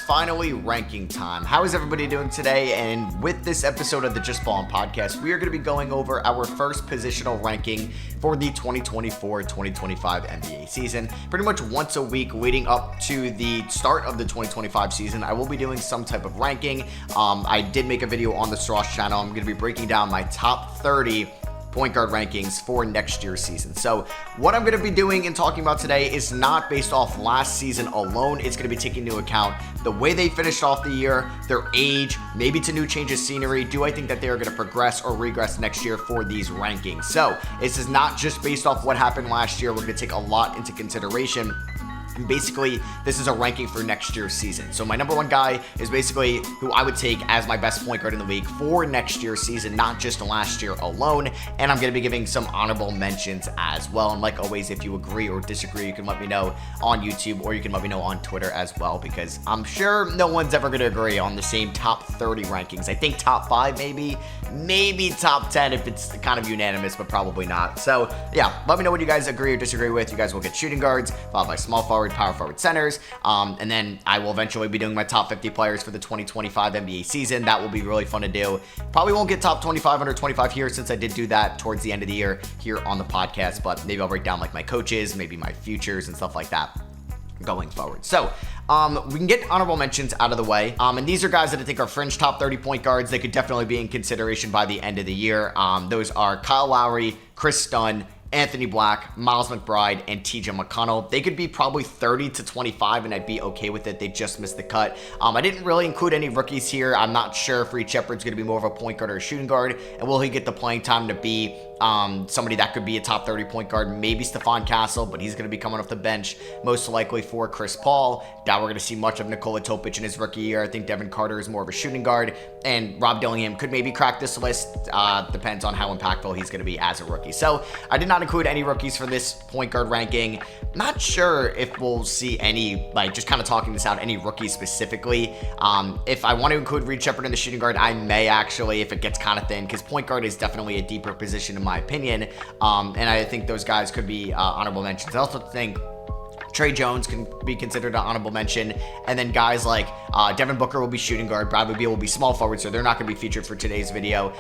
finally ranking time. How is everybody doing today? And with this episode of the JustBallin podcast, we are going to be going over our first positional ranking for the 2024-2025 NBA season. Pretty much once a week leading up to the start of the 2025 season, I will be doing some type of ranking. I did make a video on the Straw's channel. I'm going to be breaking down my top 30 point guard rankings for next year's season. So what I'm going to be doing and talking about today is not based off last season alone. It's going to be taking into account the way they finished off the year, their age, maybe to new change of scenery. Do I think that they are going to progress or regress next year for these rankings? So this is not just based off what happened last year. We're going to take a lot into consideration. And basically, this is a ranking for next year's season. So my number one guy is basically who I would take as my best point guard in the league for next year's season, not just last year alone. And I'm going to be giving some honorable mentions as well. And like always, if you agree or disagree, you can let me know on YouTube or you can let me know on Twitter as well, because I'm sure no one's ever going to agree on the same top 30 rankings. I think top 5 maybe top 10 if it's kind of unanimous, but probably not. So yeah, let me know what you guys agree or disagree with. You guys will get shooting guards, followed by small forward, power forward, centers, and then I will eventually be doing my top 50 players for the 2025 NBA season. That will be really fun to do. Probably won't get top 25 under 25 here, since I did do that towards the end of the year here on the podcast, but maybe I'll break down like my coaches, maybe my futures and stuff like that going forward. So we can get honorable mentions out of the way. And these are guys that I think are fringe top 30 point guards. They could definitely be in consideration by the end of the year. Those are Kyle Lowry, Chris Dunn, Anthony Black, Miles McBride, and TJ McConnell. They could be probably 30 to 25, and I'd be okay with it. They just missed the cut. I didn't really include any rookies here. I'm not sure if Reed Shepard's going to be more of a point guard or a shooting guard, and will he get the playing time to be somebody that could be a top 30 point guard? Maybe Stephon Castle, but he's going to be coming off the bench most likely for Chris Paul. Now we're going to see much of Nikola Topic in his rookie year. I think Devin Carter is more of a shooting guard, and Rob Dillingham could maybe crack this list. Depends on how impactful he's going to be as a rookie. So I did not include any rookies for this point guard ranking. Not sure if we'll see any, like, just kind of talking this out, any rookies specifically. If I want to include Reed Shepard in the shooting guard, I may actually, if it gets kind of thin, because point guard is definitely a deeper position in my opinion. And I think those guys could be honorable mentions. I also think Trey Jones can be considered an honorable mention. And then guys like Devin Booker will be shooting guard. Bradley Beal will be small forward, so they're not going to be featured for today's video,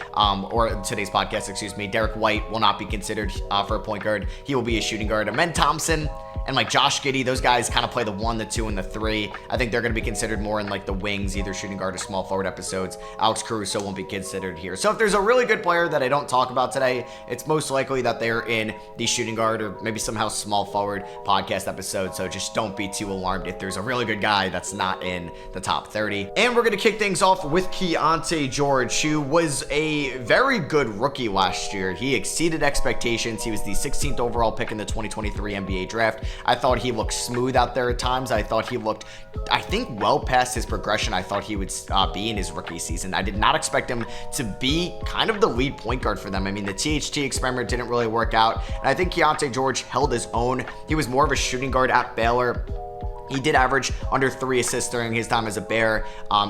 or today's podcast, excuse me. Derek White will not be considered for a point guard. He will be a shooting guard. Amen Thompson and like Josh Giddey, those guys kind of play the 1, the 2, and the 3. I think they're going to be considered more in like the wings, either shooting guard or small forward episodes. Alex Caruso won't be considered here. So if there's a really good player that I don't talk about today, it's most likely that they're in the shooting guard or maybe somehow small forward podcast episode. So just don't be too alarmed if there's a really good guy that's not in the top 30. And we're going to kick things off with Keke George, who was a very good rookie last year. He exceeded expectations. He was the 16th overall pick in the 2023 NBA draft. I thought he looked smooth out there at times. I thought he looked, I think, well past his progression I thought he would be in his rookie season. I did not expect him to be kind of the lead point guard for them. I mean, the THT experiment didn't really work out, and I think Keke George held his own. He was more of a shooting guard at Baylor. He did average under 3 assists during his time as a Bear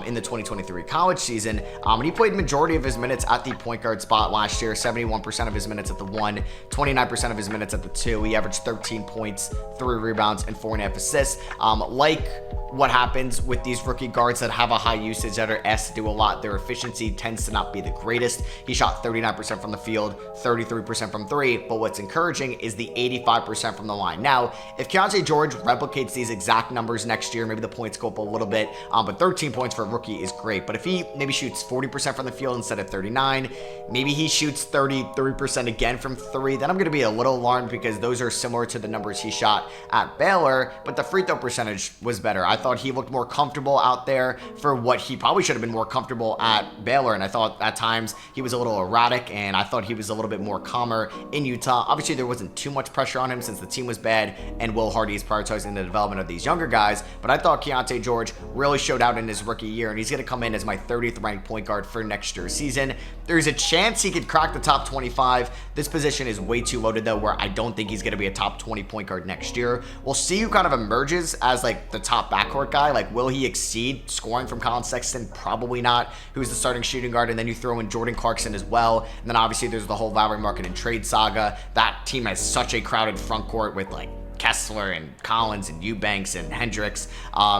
in the 2023 college season. And he played majority of his minutes at the point guard spot last year, 71% of his minutes at the 1, 29% of his minutes at the 2. He averaged 13 points, 3 rebounds, and 4.5 assists. Like what happens with these rookie guards that have a high usage, that are asked to do a lot, their efficiency tends to not be the greatest. He shot 39% from the field, 33% from 3, but what's encouraging is the 85% from the line. Now, if Keke George replicates these exact numbers next year, maybe the points go up a little bit, but 13 points for a rookie is great. But if he maybe shoots 40% from the field instead of 39, maybe he shoots 33% again from 3, then I'm going to be a little alarmed, because those are similar to the numbers he shot at Baylor, but the free throw percentage was better. I thought he looked more comfortable out there for what he probably should have been more comfortable at Baylor, and I thought at times he was a little erratic, and I thought he was a little bit more calmer in Utah. Obviously, there wasn't too much pressure on him since the team was bad, and Will Hardy is prioritizing the development of these younger guys, but I thought Keke George really showed out in his rookie year, and he's going to come in as my 30th ranked point guard for next year's season. There's a chance he could crack the top 25. This position is way too loaded, though, where I don't think he's going to be a top 20 point guard next year. We'll see who kind of emerges as like the top backcourt guy. Like, will he exceed scoring from Colin Sexton? Probably not. Who's the starting shooting guard? And then you throw in Jordan Clarkson as well. And then obviously there's the whole Lowry market and trade saga. That team has such a crowded front court with like Kessler and Collins and Eubanks and Hendricks.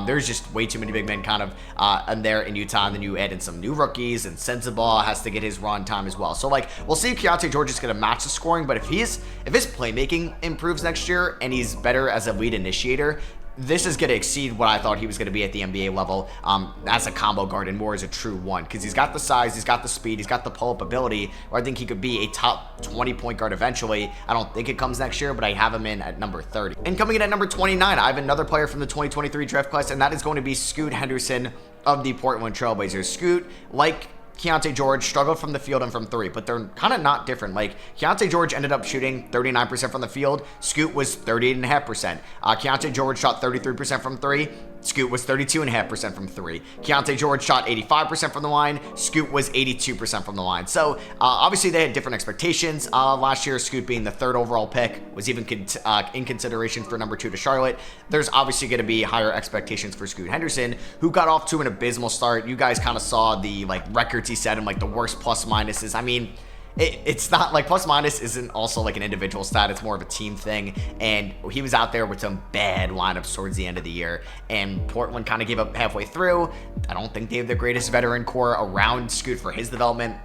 There's just way too many big men kind of in there in Utah. And then you add in some new rookies, and Sensabaugh has to get his run time as well. So like, we'll see if Keontae George is going to match the scoring, but if his playmaking improves next year and he's better as a lead initiator, this is going to exceed what I thought he was going to be at the NBA level as a combo guard and more as a true one, because he's got the size, he's got the speed, he's got the pull-up ability, where I think he could be a top 20 point guard eventually. I don't think it comes next year, but I have him in at number 30. And coming in at number 29, I have another player from the 2023 draft class, and that is going to be Scoot Henderson of the Portland Trailblazers. Scoot, like Keontae George, struggled from the field and from three, but they're kind of not different. Like, Keontae George ended up shooting 39% from the field. Scoot was 38.5%. Keontae George shot 33% from three. Scoot was 32.5% from three. Keontae George shot 85% from the line. Scoot was 82% from the line. So obviously they had different expectations. Last year, Scoot being the third overall pick was even in consideration for number 2 to Charlotte. There's obviously going to be higher expectations for Scoot Henderson, who got off to an abysmal start. You guys kind of saw the records he set and the worst plus minuses. I mean, it's not like plus minus isn't also like an individual stat. It's more of a team thing. And he was out there with some bad lineups towards the end of the year. And Portland kind of gave up halfway through. I don't think they have the greatest veteran core around Scoot for his development.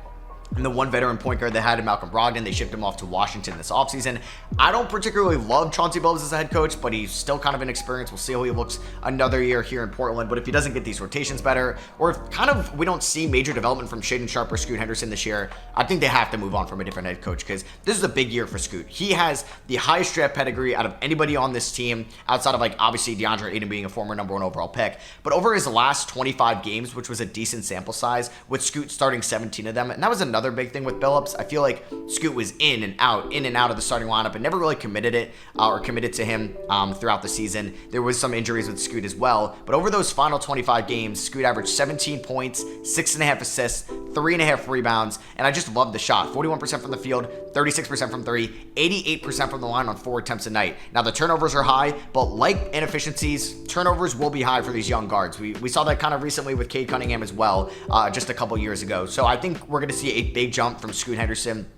And the one veteran point guard they had in Malcolm Brogdon, they shipped him off to Washington this offseason. I don't particularly love Chauncey Billups as a head coach, but he's still kind of inexperienced. We'll see how he looks another year here in Portland. But if he doesn't get these rotations better, or if we don't see major development from Shaedon Sharpe or Scoot Henderson this year, I think they have to move on from a different head coach, because this is a big year for Scoot. He has the highest draft pedigree out of anybody on this team, outside of obviously DeAndre Ayton being a former number 1 overall pick. But over his last 25 games, which was a decent sample size, with Scoot starting 17 of them, and that was another big thing with Billups. I feel like Scoot was in and out of the starting lineup and never really committed to him throughout the season. There was some injuries with Scoot as well, but over those final 25 games, Scoot averaged 17 points, 6.5 assists, 3.5 rebounds, and I just love the shot. 41% from the field, 36% from three, 88% from the line on 4 attempts a night. Now the turnovers are high, but like inefficiencies, turnovers will be high for these young guards. We saw that kind of recently with Kade Cunningham as well, just a couple years ago. So I think we're going to see a big jump from Scoot Henderson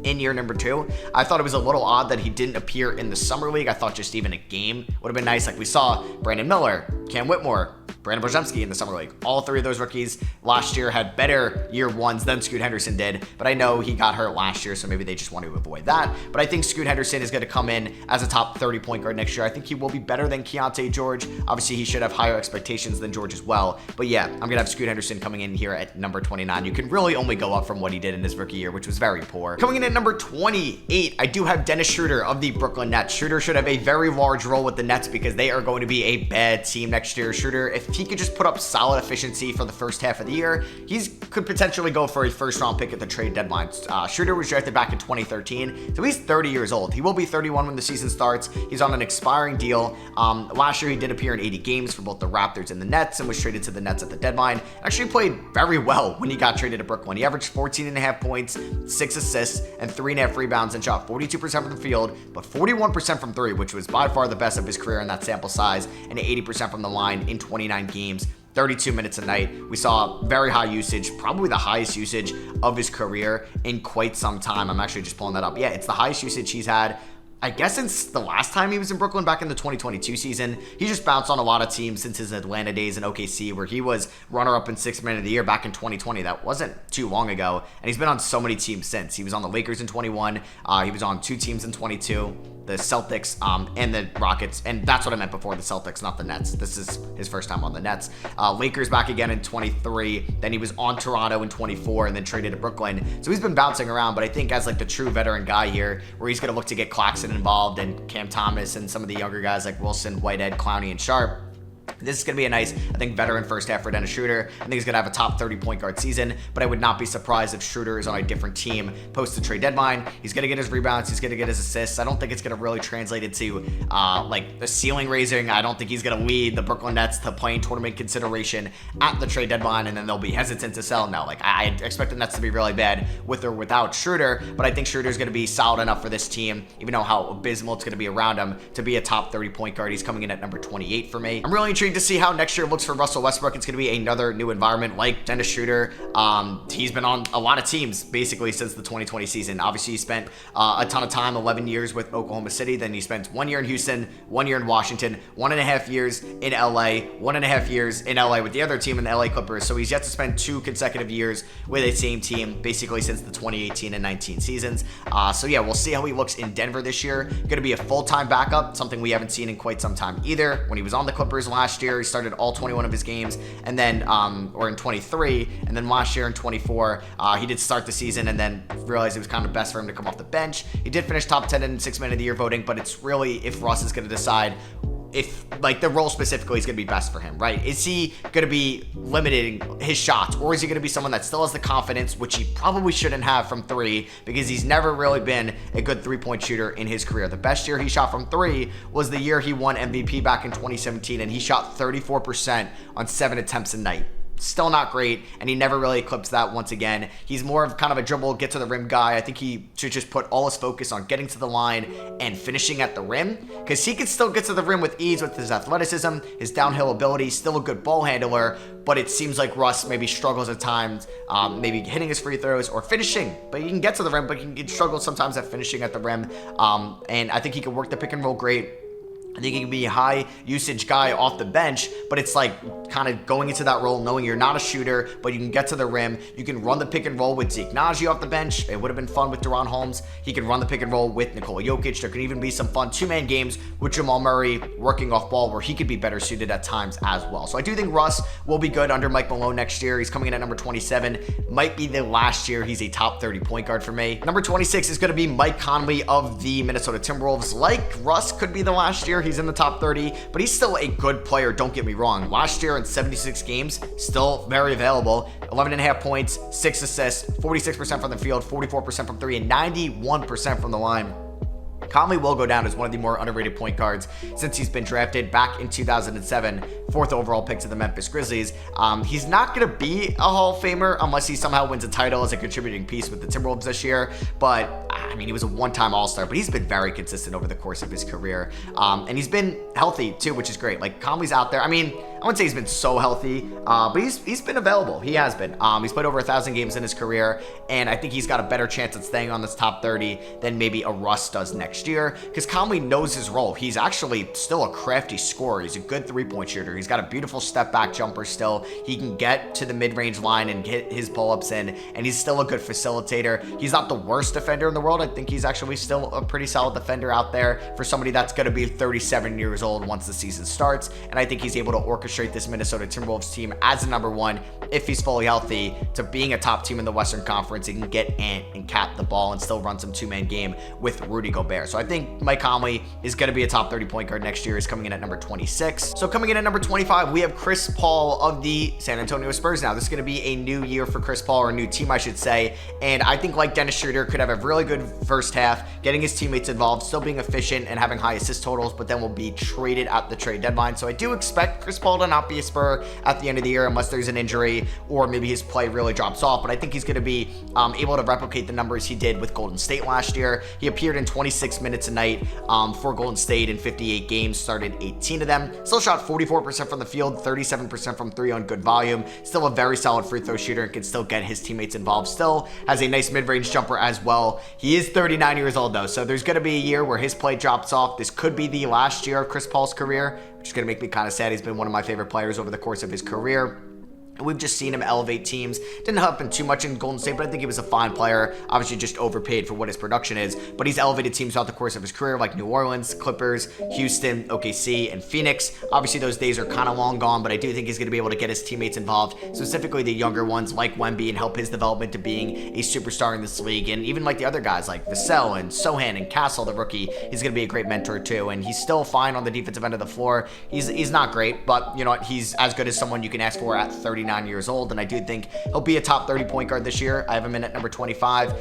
in year number 2. I thought it was a little odd that he didn't appear in the summer league. I thought just even a game would have been nice. We saw Brandon Miller, Cam Whitmore, Brandon Bojemski in the summer league. All 3 of those rookies last year had better year 1s than Scoot Henderson did, but I know he got hurt last year, so maybe they just want to avoid that. But I think Scoot Henderson is going to come in as a top 30 point guard next year. I think he will be better than Keontae George. Obviously, he should have higher expectations than George as well. But yeah, I'm going to have Scoot Henderson coming in here at number 29. You can really only go up from what he did in his rookie year, which was very poor. Coming in at number 28, I do have Dennis Schroder of the Brooklyn Nets. Schroder should have a very large role with the Nets because they are going to be a bad team next year. Schroder, if he could just put up solid efficiency for the first half of the year, he could potentially go for a first-round pick at the trade deadline. Schroder was drafted back in 2013, so he's 30 years old. He will be 31 when the season starts. He's on an expiring deal. Last year, he did appear in 80 games for both the Raptors and the Nets and was traded to the Nets at the deadline. Actually played very well when he got traded to Brooklyn. He averaged 14.5 points, 6 assists, and 3.5 rebounds, and shot 42% from the field, but 41% from three, which was by far the best of his career in that sample size, and 80% from the line in 29 games. 32 minutes a night. We saw very high usage, probably the highest usage of his career in quite some time. I'm actually just pulling that up. Yeah, it's the highest usage he's had, I guess, since the last time he was in Brooklyn back in the 2022 season. He just bounced on a lot of teams since his Atlanta days in OKC, where he was runner-up in 6th man of the year back in 2020. That wasn't too long ago, and he's been on so many teams since. He was on the Lakers in 21. He was on 2 teams in 22. The Celtics and the Rockets, and that's what I meant before, the Celtics, not the Nets. This is his first time on the Nets. Lakers back again in 23, then he was on Toronto in 24, and then traded to Brooklyn. So he's been bouncing around, but I think as the true veteran guy here, where he's going to look to get Claxton involved and Cam Thomas and some of the younger guys like Wilson, Whitehead, Clowney, and Sharp, this is going to be a nice, I think, veteran first half for Dennis Schroder. I think he's going to have a top 30 point guard season, but I would not be surprised if Schroder is on a different team post the trade deadline. He's going to get his rebounds. He's going to get his assists. I don't think it's going to really translate into the ceiling raising. I don't think he's going to lead the Brooklyn Nets to playing tournament consideration at the trade deadline, and then they'll be hesitant to sell. No, I expect the Nets to be really bad with or without Schroder, but I think Schroder is going to be solid enough for this team, even though how abysmal it's going to be around him, to be a top 30 point guard. He's coming in at number 28 for me. I'm really intrigued intrigued to see how next year looks for Russell Westbrook. It's going to be another new environment like Dennis Schroder. He's been on a lot of teams basically since the 2020 season. Obviously, he spent a ton of time, 11 years with Oklahoma City. Then he spent 1 year in Houston, 1 year in Washington, 1.5 years in LA, 1.5 years in LA with the other team in the LA Clippers. So he's yet to spend 2 consecutive years with a same team, basically since the 2018 and 19 seasons. So yeah, we'll see how he looks in Denver this year. Going to be a full-time backup, something we haven't seen in quite some time either. When he was on the Clippers last year, he started all 21 of his games, and then, or in 23, and then last year in 24, he did start the season and then realized it was kind of best for him to come off the bench. He did finish top 10 in 6 Man of the Year voting, but it's really if Russ is going to decide if, like, the role specifically is going to be best for him, right? Is he going to be limiting his shots, or is he going to be someone that still has the confidence, which he probably shouldn't have from 3, because he's never really been a good 3-point shooter in his career. The best year he shot from 3 was the year he won MVP back in 2017, and he shot 34% on 7 attempts a night. Still not great, and he never really eclipsed that once again. He's more of kind of a dribble, get to the rim guy. I think he should just put all his focus on getting to the line and finishing at the rim, because he can still get to the rim with ease with his athleticism, his downhill ability, still a good ball handler, but it seems like Russ maybe struggles at times, maybe hitting his free throws or finishing, but he can get to the rim, but he struggles sometimes at finishing at the rim, and I think he can work the pick and roll great. I think he can be a high usage guy off the bench, but it's like kind of going into that role, knowing you're not a shooter, but you can get to the rim. You can run the pick and roll with Zeke Naji off the bench. It would have been fun with Deron Holmes. He can run the pick and roll with Nikola Jokic. There could even be some fun 2-man games with Jamal Murray working off ball where he could be better suited at times as well. So I do think Russ will be good under Mike Malone next year. He's coming in at number 27. Might be the last year he's a top 30 point guard for me. Number 26 is going to be Mike Conley of the Minnesota Timberwolves. Like Russ could be the last year he's in the top 30, but he's still a good player, don't get me wrong. Last year in 76 games, still very available. 11.5 points, 6 assists, 46% from the field, 44% from 3, and 91% from the line. Conley will go down as one of the more underrated point guards since he's been drafted back in 2007, 4th overall pick to the Memphis Grizzlies. He's not going to be a Hall of Famer unless he somehow wins a title as a contributing piece with the Timberwolves this year, but I mean, he was a one-time All-Star, but he's been very consistent over the course of his career, and he's been healthy too, which is great. Like, Conley's out there. I mean, I wouldn't say he's been so healthy, but he's been available. He has been. He's played over 1,000 games in his career, and I think he's got a better chance at staying on this top 30 than maybe a Russ does next year, because Conley knows his role. He's actually still a crafty scorer. He's a good 3-point shooter. He's got a beautiful step-back jumper still. He can get to the mid-range line and get his pull-ups in, and he's still a good facilitator. He's not the worst defender in the world. I think he's actually still a pretty solid defender out there for somebody that's going to be 37 years old once the season starts, and I think he's able to orchestrate this Minnesota Timberwolves team as a number 1 if he's fully healthy to being a top team in the Western Conference. He can get Ant and Cat the ball and still run some 2-man game with Rudy Gobert. So I think Mike Conley is going to be a top 30 point guard next year. He's coming in at number 26. So coming in at number 25, we have Chris Paul of the San Antonio Spurs. Now, this is going to be a new year for Chris Paul, or a new team, I should say, and I think, like Dennis Schroder, could have a really good first half, getting his teammates involved, still being efficient and having high assist totals, but then will be traded at the trade deadline. So I do expect Chris Paul to not be a Spur at the end of the year unless there's an injury or maybe his play really drops off, but I think he's going to be able to replicate the numbers he did with Golden State last year. He appeared in 26 minutes a night for Golden State in 58 games, started 18 of them, still shot 44% from the field, 37% from 3 on good volume, still a very solid free throw shooter and can still get his teammates involved, still has a nice mid-range jumper as well. He is 39 years old though, so there's going to be a year where his play drops off. This could be the last year of Chris Paul's career, which is going to make me kind of sad. He's been one of my favorite players over the course of his career. We've just seen him elevate teams. Didn't happen too much in Golden State, but I think he was a fine player. Obviously just overpaid for what his production is, but he's elevated teams throughout the course of his career, like New Orleans, Clippers, Houston, OKC, and Phoenix. Obviously those days are kind of long gone, but I do think he's going to be able to get his teammates involved, specifically the younger ones like Wemby, and help his development to being a superstar in this league. And even like the other guys like Vassell and Sohan and Castle, the rookie, he's going to be a great mentor too. And he's still fine on the defensive end of the floor. He's not great, but you know what? He's as good as someone you can ask for at 39 years old. And I do think he'll be a top 30 point guard this year. I have him in at number 25.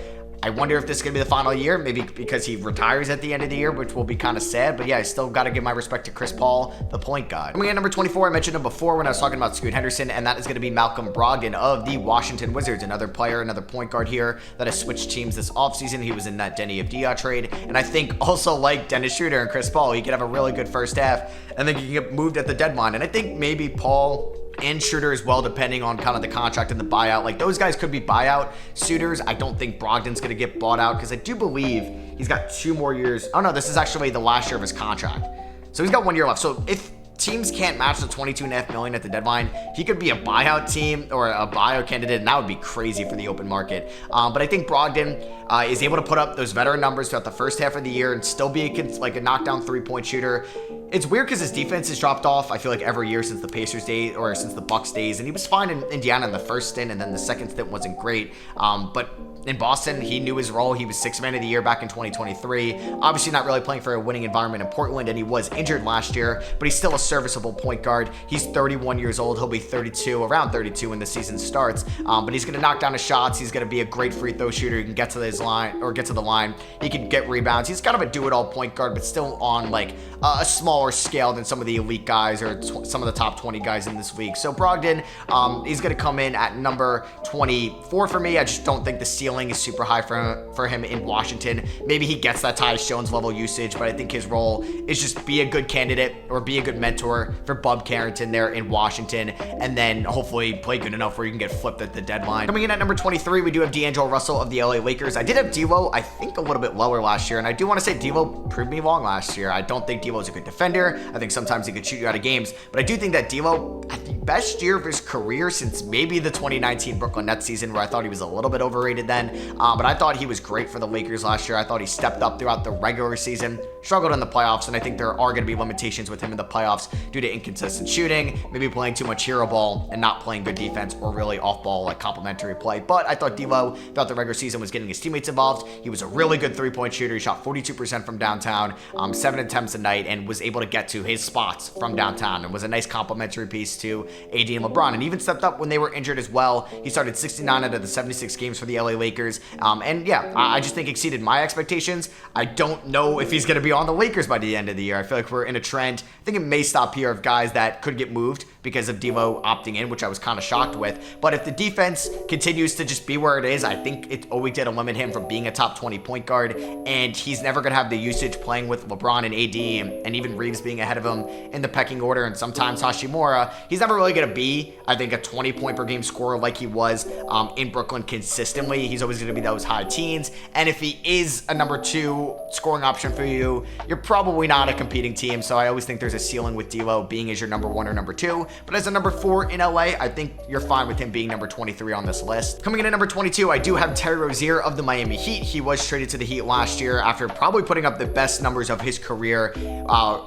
I wonder if this is going to be the final year, maybe because he retires at the end of the year, which will be kind of sad. But yeah, I still got to give my respect to Chris Paul, the point guard. Coming in at number 24, I mentioned him before when I was talking about Scoot Henderson, and that is going to be Malcolm Brogdon of the Washington Wizards, another player, another point guard here that has switched teams this offseason. He was in that Denny Avdija trade, and I think also like Dennis Schroder and Chris Paul, he could have a really good first half, and then he can get moved at the deadline. And I think maybe Paul and Schroder as well, depending on kind of the contract and the buyout. Like, those guys could be buyout suitors. I don't think Brogdon's going to get bought out because I do believe he's got 2 more years. Oh, no, this is actually the last year of his contract. So he's got 1 year left. So if teams can't match the $22.5 million at the deadline, he could be a buyout team or a buyout candidate, and that would be crazy for the open market. But I think Brogdon is able to put up those veteran numbers throughout the first half of the year and still be a knockdown 3-point shooter. It's weird because his defense has dropped off, I feel like, every year since the Pacers days or since the Bucks days, and he was fine in Indiana in the first stint, and then the second stint wasn't great. But in Boston, he knew his role. He was 6th man of the year back in 2023. Obviously not really playing for a winning environment in Portland, and he was injured last year, but he's still a serviceable point guard. He's 31 years old. He'll be 32, around 32 when the season starts. But he's going to knock down his shots. He's going to be a great free throw shooter. He can get to his line or get to the line. He can get rebounds. He's kind of a do-it-all point guard, but still on like a smaller scale than some of the elite guys or some of the top 20 guys in this league. So Brogdon, he's going to come in at number 24 for me. I just don't think the ceiling is super high for him in Washington. Maybe he gets that Tyus Jones level usage, but I think his role is just be a good candidate or be a good mentor for Bub Carrington there in Washington, and then hopefully play good enough where you can get flipped at the deadline. Coming in at number 23, we do have DAngelo Russell of the LA Lakers. I did have D'Lo, I think, a little bit lower last year, and I do want to say D'Lo proved me wrong last year. I don't think D'Lo is a good defender. I think sometimes he could shoot you out of games, but I do think that D'Lo had the best year of his career since maybe the 2019 Brooklyn Nets season, where I thought he was a little bit overrated then. But I thought he was great for the Lakers last year. I thought he stepped up throughout the regular season, struggled in the playoffs, and I think there are going to be limitations with him in the playoffs due to inconsistent shooting, maybe playing too much hero ball and not playing good defense or really off-ball like complementary play. But I thought D'Lo throughout the regular season was getting his teammates involved. He was a really good 3-point shooter. He shot 42% from downtown, 7 attempts a night, and was able to get to his spots from downtown, and was a nice complementary piece to AD and LeBron, and even stepped up when they were injured as well. He started 69 out of the 76 games for the LA Lakers, and yeah, I just think exceeded my expectations. I don't know if he's going to be on the Lakers by the end of the year. I feel like we're in a trend. I think it may stop here of guys that could get moved because of D'Lo opting in, which I was kind of shocked with. But if the defense continues to just be where it is, I think it's always going to limit him from being a top 20 point guard, and he's never going to have the usage playing with LeBron and AD, and even Reeves being ahead of him in the pecking order, and sometimes Hashimura. He's never really going to be, I think, a 20 point per game scorer like he was in Brooklyn consistently. He's always going to be those high teens, and if he is a number 2 scoring option for you, you're probably not a competing team. So I always think there's a ceiling with D'Lo being as your number 1 or number 2, but as a number 4 in LA, I think you're fine with him being number 23 on this list. Coming in at number 22, I do have Terry Rozier of the Miami Heat. He was traded to the Heat last year after probably putting up the best numbers of his career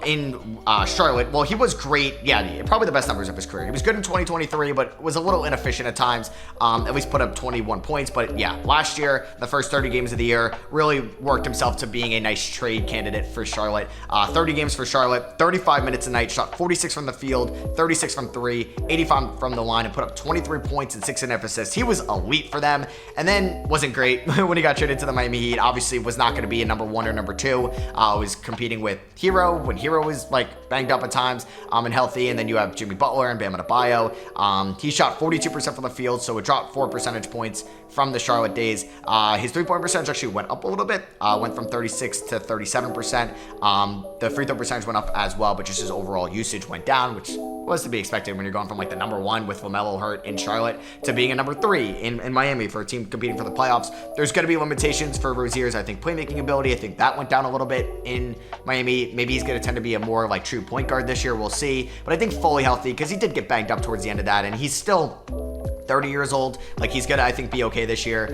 in Charlotte. Well, he was great. Yeah, probably the best numbers of his career. He was good in 2023, but was a little inefficient at times. At least put up 21 points. But yeah, last year, the first 30 games of the year, really worked himself to being a nice trade candidate for Charlotte. 30 games for Charlotte, 35 minutes a night, shot 46 from the field, 36 from 3, 85 from the line, and put up 23 points and 6.5 assists. He was elite for them, and then wasn't great when he got traded to the Miami Heat. Obviously was not going to be a number 1 or number 2. Was competing with Hero when Hero was like banged up at times and healthy, and then you have Jimmy Butler and Bam Adebayo. He shot 42% from the field, so it dropped 4 percentage points from the Charlotte days. His 3-point percentage actually went up a little bit, went from 36 to 37%. The free throw percentage went up as well, but just his overall usage went down, which was to be expected when you're going from like the number 1 with LaMelo hurt in Charlotte to being a number 3 in Miami for a team competing for the playoffs. There's going to be limitations for Rozier's, I think, playmaking ability. I think that went down a little bit in Miami. Maybe he's going to tend to be a more like true point guard this year. We'll see. But I think fully healthy, because he did get banged up towards the end of that, and he's still 30 years old. Like, he's gonna, I think, be okay this year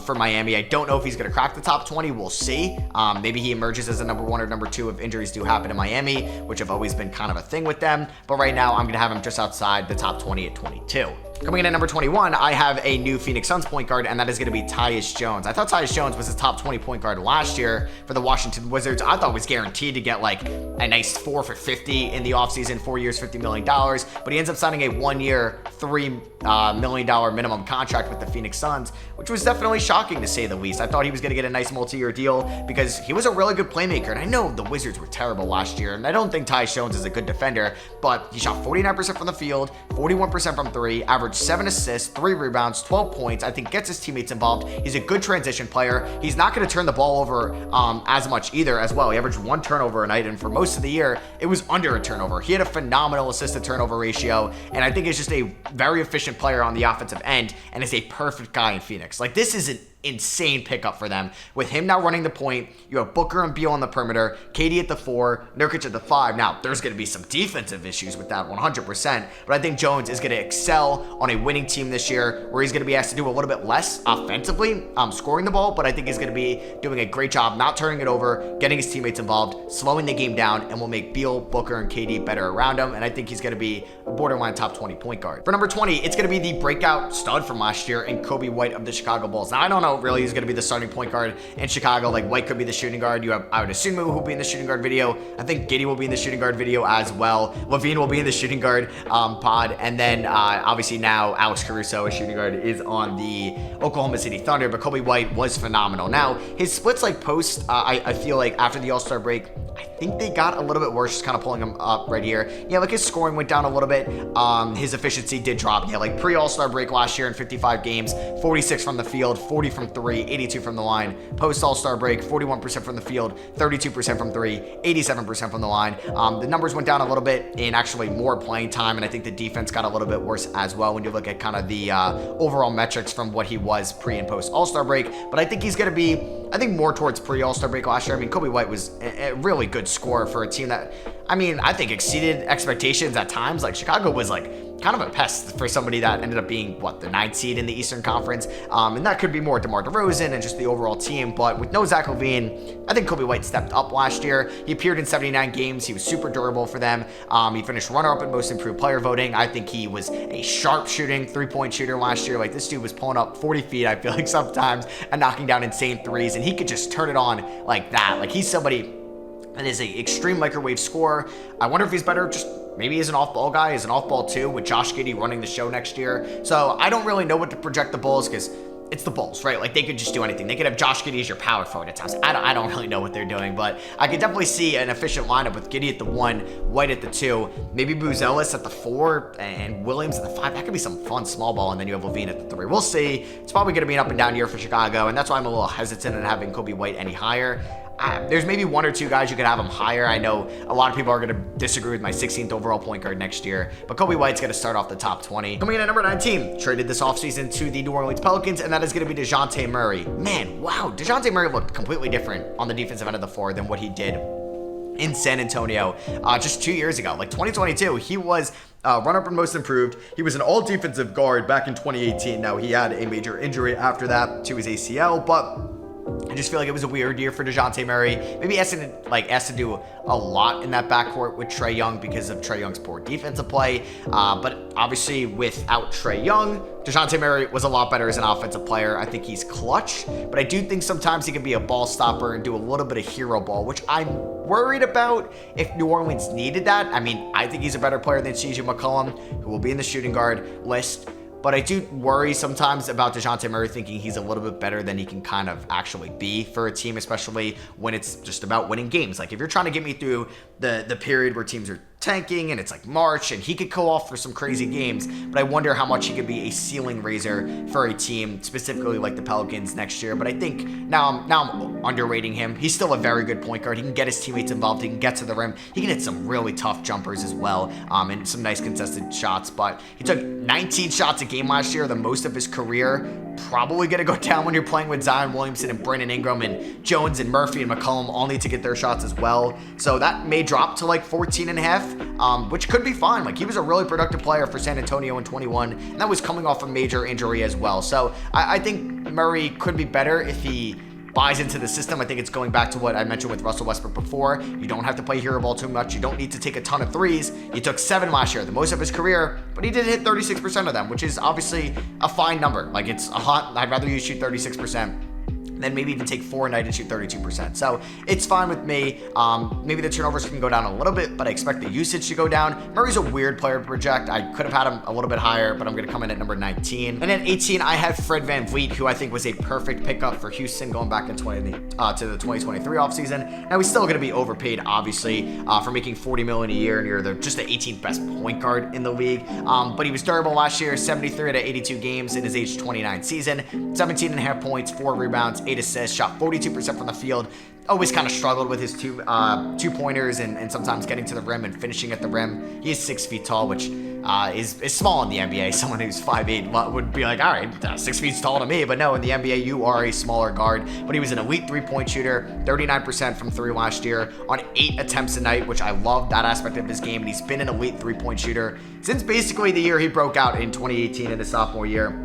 for Miami. I don't know if he's gonna crack the top 20. We'll see. Maybe he emerges as a number 1 or number 2 if injuries do happen in Miami, which have always been kind of a thing with them. But right now, I'm gonna have him just outside the top 20 at 22. Coming in at number 21, I have a new Phoenix Suns point guard, and that is going to be Tyus Jones. I thought Tyus Jones was a top 20 point guard last year for the Washington Wizards. I thought was guaranteed to get like a nice 4 for 50 in the offseason, 4 years, $50 million, but he ends up signing a 1 year, $3 million minimum contract with the Phoenix Suns, which was definitely shocking to say the least. I thought he was going to get a nice multi-year deal because he was a really good playmaker, and I know the Wizards were terrible last year, and I don't think Tyus Jones is a good defender, but he shot 49% from the field, 41% from three, averaged 7 assists, 3 rebounds, 12 points. I think gets his teammates involved. He's a good transition player. He's not going to turn the ball over as much either as well. He averaged 1 turnover a night, and for most of the year, it was under a turnover. He had a phenomenal assist-to-turnover ratio, and I think he's just a very efficient player on the offensive end, and is a perfect guy in Phoenix. Like, this is an insane pickup for them. With him now running the point, you have Booker and Beal on the perimeter, KD at the 4, Nurkic at the 5. Now, there's going to be some defensive issues with that 100%, but I think Jones is going to excel on a winning team this year, where he's going to be asked to do a little bit less offensively, scoring the ball, but I think he's going to be doing a great job not turning it over, getting his teammates involved, slowing the game down, and will make Beal, Booker, and KD better around him, and I think he's going to be a borderline top 20 point guard. For number 20, it's going to be the breakout stud from last year in Kobe White of the Chicago Bulls. Now, I don't know really who's going to be the starting point guard in Chicago. Like, White could be the shooting guard. You have, I would assume, who will be in the shooting guard video. I think Giddey will be in the shooting guard video as well. Levine will be in the shooting guard pod. And then obviously now Alex Caruso, a shooting guard, is on the Oklahoma City Thunder. But Kobe White was phenomenal. Now, his splits like post, I feel like after the All-Star break, I think they got a little bit worse, just kind of pulling him up right here. Yeah, like his scoring went down a little bit. His efficiency did drop. Yeah, like pre-All-Star break last year in 55 games, 46 from the field, 40 from 3, 82 from the line. Post-All-Star break, 41% from the field, 32% from 3, 87% from the line. The numbers went down a little bit in actually more playing time, and I think the defense got a little bit worse as well when you look at kind of the overall metrics from what he was pre- and post-All-Star break. But I think he's going to be, I think, more towards pre-All-Star break last year. I mean, Kobe White was a really good scorer for a team that, I mean, I think exceeded expectations at times. Like, Chicago was like kind of a pest for somebody that ended up being, what, the 9th seed in the Eastern Conference. And that could be more DeMar DeRozan and just the overall team. But with no Zach LaVine, I think Kobe White stepped up last year. He appeared in 79 games. He was super durable for them. He finished runner-up in most improved player voting. I think he was a sharp shooting 3-point shooter last year. Like, this dude was pulling up 40 feet, I feel like, sometimes, and knocking down insane threes. And he could just turn it on like that. Like, he's somebody that is an extreme microwave scorer. I wonder if he's better just maybe as an off-ball guy, as an off-ball too, with Josh Giddey running the show next year. So I don't really know what to project the Bulls, because it's the Bulls, right? Like, they could just do anything. They could have Josh Giddey as your power forward at times. I don't really know what they're doing, but I could definitely see an efficient lineup with Giddey at the 1, White at the 2, maybe Buzelis at the 4, and Williams at the 5. That could be some fun small ball, and then you have Levine at the 3. We'll see. It's probably going to be an up and down year for Chicago, and that's why I'm a little hesitant in having Kobe White any higher. There's maybe 1 or 2 guys you could have him higher. I know a lot of people are going to disagree with my 16th overall point guard next year, but Kobe White's going to start off the top 20. Coming in at number 19, traded this offseason to the New Orleans Pelicans, and that is going to be Deonte Murray. Man, wow, Deonte Murray looked completely different on the defensive end of the floor than what he did in San Antonio just 2 years ago. Like, 2022, he was runner-up and most improved. He was an all-defensive guard back in 2018. Now, he had a major injury after that to his ACL, but I just feel like it was a weird year for Dejounte Murray. Maybe asked to do a lot in that backcourt with Trey Young because of Trey Young's poor defensive play. But obviously, without Trey Young, Dejounte Murray was a lot better as an offensive player. I think he's clutch, but I do think sometimes he can be a ball stopper and do a little bit of hero ball, which I'm worried about if New Orleans needed that. I mean, I think he's a better player than CJ McCollum, who will be in the shooting guard list. But I do worry sometimes about Dejounte Murray thinking he's a little bit better than he can kind of actually be for a team, especially when it's just about winning games. Like, if you're trying to get me through the period where teams are tanking and it's like March and he could go off for some crazy games, but I wonder how much he could be a ceiling raiser for a team, specifically like the Pelicans next year. But I think now I'm underrating him. He's still a very good point guard. He can get his teammates involved. He can get to the rim. He can hit some really tough jumpers as well, and some nice contested shots. But he took 19 shots a game last year, the most of his career. Probably going to go down when you're playing with Zion Williamson and Brandon Ingram and Jones and Murphy and McCollum all need to get their shots as well. So that may drop to like 14 and a half, which could be fine. Like, he was a really productive player for San Antonio in 21, and that was coming off a major injury as well. So I think Murray could be better if he buys into the system. I think it's going back to what I mentioned with Russell Westbrook before. You don't have to play hero ball too much. You don't need to take a ton of threes. He took 7 last year, the most of his career, but he did hit 36% of them, which is obviously a fine number. Like, it's a hot, I'd rather you shoot 36% than maybe even take 4 a night and shoot 32%. So it's fine with me. Maybe the turnovers can go down a little bit, but I expect the usage to go down. Murray's a weird player to project. I could have had him a little bit higher, but I'm going to come in at number 19. And at 18, I have Fred VanVleet, who I think was a perfect pickup for Houston going back in to the 2023 offseason. Now, he's still going to be overpaid, obviously, for making $40 million a year, and you're just the 18th best point guard in the league. But he was durable last year, 73 out of 82 games in his age 29 season, 17.5 points, 4 rebounds, 8 assists, shot 42% from the field. Always kind of struggled with his two-pointers and sometimes getting to the rim and finishing at the rim. He is 6 feet tall, which is small in the NBA. Someone who's 5'8" would be like, all right, 6 feet tall to me. But no, in the NBA, you are a smaller guard. But he was an elite three-point shooter, 39% from 3 last year on 8 attempts a night, which I love that aspect of his game. And he's been an elite three-point shooter since basically the year he broke out in 2018 in his sophomore year.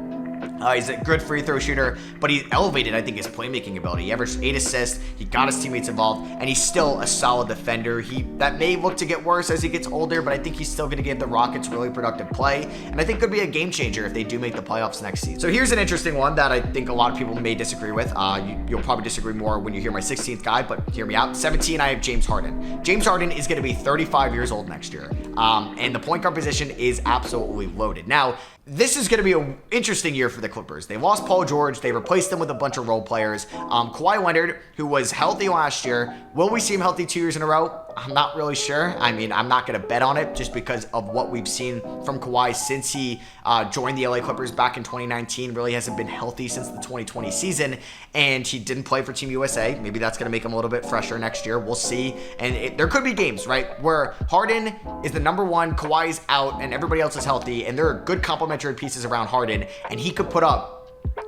He's a good free throw shooter, but he elevated, I think, his playmaking ability. He averaged 8 assists, he got his teammates involved, and he's still a solid defender. That may look to get worse as he gets older, but I think he's still going to give the Rockets really productive play, and I think could be a game changer if they do make the playoffs next season. So here's an interesting one that I think a lot of people may disagree with. You'll probably disagree more when you hear my 16th guy, but hear me out. 17, I have James Harden. James Harden is going to be 35 years old next year, and the point guard position is absolutely loaded. Now, this is going to be an interesting year for the Clippers. They lost Paul George. They replaced him with a bunch of role players. Kawhi Leonard, who was healthy last year. Will we see him healthy 2 years in a row? I'm not really sure. I mean, I'm not going to bet on it just because of what we've seen from Kawhi since he joined the LA Clippers back in 2019. Really hasn't been healthy since the 2020 season, and he didn't play for Team USA. Maybe that's going to make him a little bit fresher next year. We'll see. And there could be games, right, where Harden is the number one, Kawhi's out, and everybody else is healthy, and there are good complementary pieces around Harden, and he could put up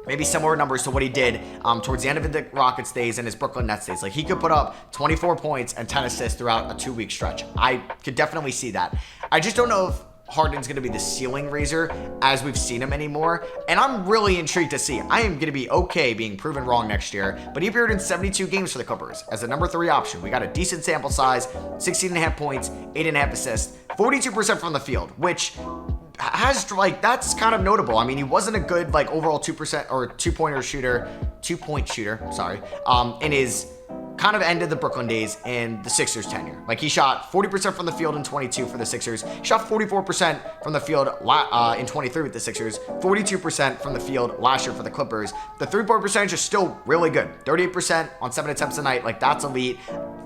maybe similar numbers to what he did towards the end of the Rockets days and his Brooklyn Nets days. Like, he could put up 24 points and 10 assists throughout a 2-week stretch. I could definitely see that. I just don't know if Harden's going to be the ceiling raiser as we've seen him anymore, and I'm really intrigued to see. I am going to be okay being proven wrong next year, but he appeared in 72 games for the Clippers as the number 3 option. We got a decent sample size, 16.5 points, 8.5 assists, 42% from the field, which has, that's kind of notable. I mean, he wasn't a good overall 2% or two-point shooter, in his kind of ended the Brooklyn days and the Sixers tenure. He shot 40% from the field in 22 for the Sixers. He shot 44% from the field in 23 with the Sixers. 42% from the field last year for the Clippers. The three-point percentage is still really good. 38% on 7 attempts a night. That's elite.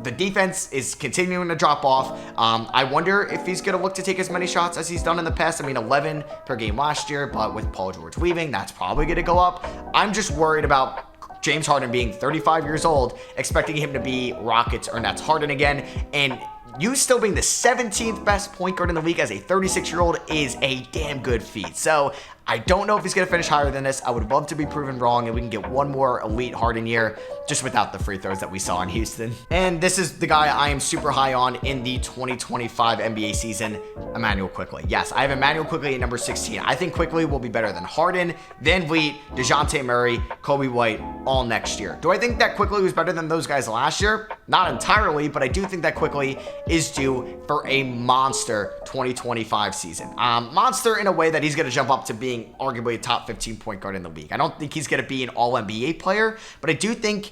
The defense is continuing to drop off. I wonder if he's going to look to take as many shots as he's done in the past. 11 per game last year, but with Paul George leaving, that's probably going to go up. I'm just worried about James Harden being 35 years old, expecting him to be Rockets or Nets Harden again, and you still being the 17th best point guard in the league as a 36-year-old is a damn good feat. So I don't know if he's going to finish higher than this. I would love to be proven wrong and we can get one more elite Harden year just without the free throws that we saw in Houston. And this is the guy I am super high on in the 2025 NBA season, Immanuel Quickley. Yes, I have Immanuel Quickley at number 16. I think Quickley will be better than Harden, VanVleet, Dejounte Murray, Kobe White all next year. Do I think that Quickley was better than those guys last year? Not entirely, but I do think that Quickley is due for a monster 2025 season. Monster in a way that he's going to jump up to being arguably a top 15 point guard in the league. I don't think he's going to be an all NBA player, but I do think,